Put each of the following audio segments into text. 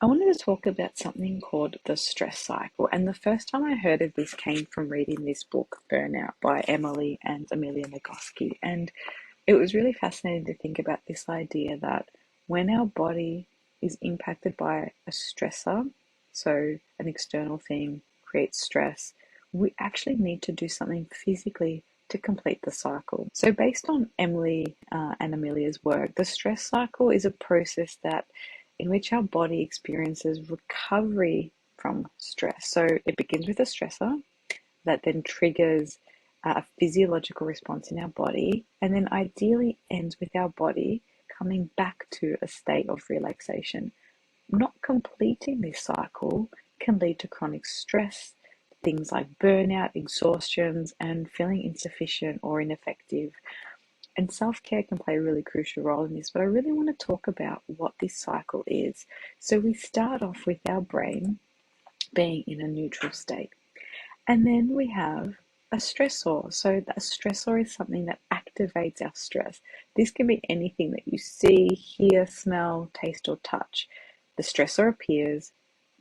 I wanted to talk about something called the stress cycle. And the first time I heard of this came from reading this book, Burnout, by Emily and Amelia Nagoski. And it was really fascinating to think about this idea that when our body is impacted by a stressor, so an external thing creates stress, we actually need to do something physically to complete the cycle. So, based on Emily and Amelia's work, the stress cycle is a process that in which our body experiences recovery from stress. So, it begins with a stressor that then triggers a physiological response in our body, and then ideally ends with our body coming back to a state of relaxation. Not completing this cycle can lead to chronic stress, things like burnout, exhaustions, and feeling insufficient or ineffective. And self care can play a really crucial role in this, but I really want to talk about what this cycle is. So, we start off with our brain being in a neutral state. And then we have a stressor. So a stressor is something that activates our stress. This can be anything that you see, hear, smell, taste, or touch. The stressor appears.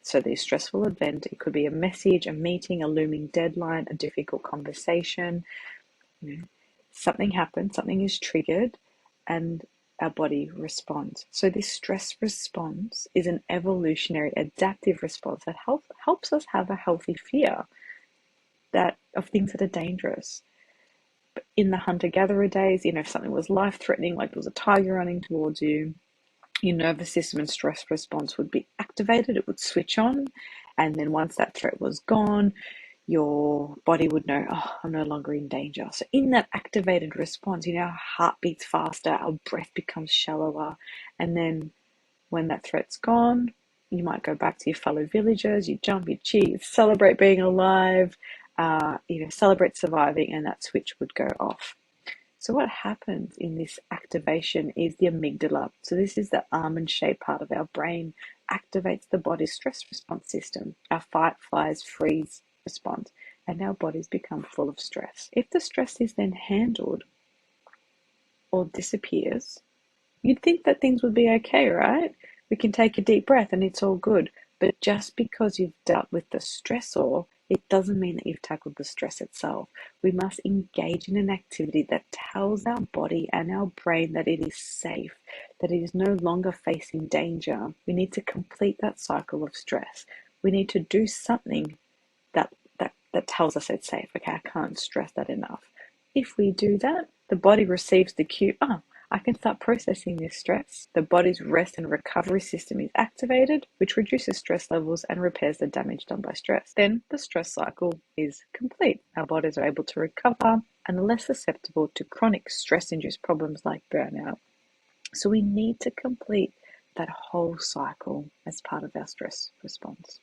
So the stressful event, it could be a message, a meeting, a looming deadline, a difficult conversation. Something happens, something is triggered, and our body responds. So this stress response is an evolutionary adaptive response that helps us have a healthy fear of things that are dangerous. But in the hunter-gatherer days, if something was life-threatening, like there was a tiger running towards you, your nervous system and stress response would be activated, it would switch on, and then once that threat was gone, your body would know, oh, I'm no longer in danger. So in that activated response, our heart beats faster, our breath becomes shallower, and then when that threat's gone, you might go back to your fellow villagers, you jump, you cheer, you celebrate being alive, celebrate surviving, and that switch would go off. So what happens in this activation is the amygdala. So this is the almond-shaped part of our brain, activates the body's stress response system, our fight, flies, freeze response, and our bodies become full of stress. If the stress is then handled or disappears, you'd think that things would be okay, right? We can take a deep breath and it's all good. But just because you've dealt with the stressor, it doesn't mean that you've tackled the stress itself. We must engage in an activity that tells our body and our brain that it is safe, that it is no longer facing danger. We need to complete that cycle of stress. We need to do something that tells us it's safe. Okay, I can't stress that enough. If we do that, the body receives the cue, I can start processing this stress. The body's rest and recovery system is activated, which reduces stress levels and repairs the damage done by stress. Then the stress cycle is complete. Our bodies are able to recover and are less susceptible to chronic stress-induced problems like burnout. So we need to complete that whole cycle as part of our stress response.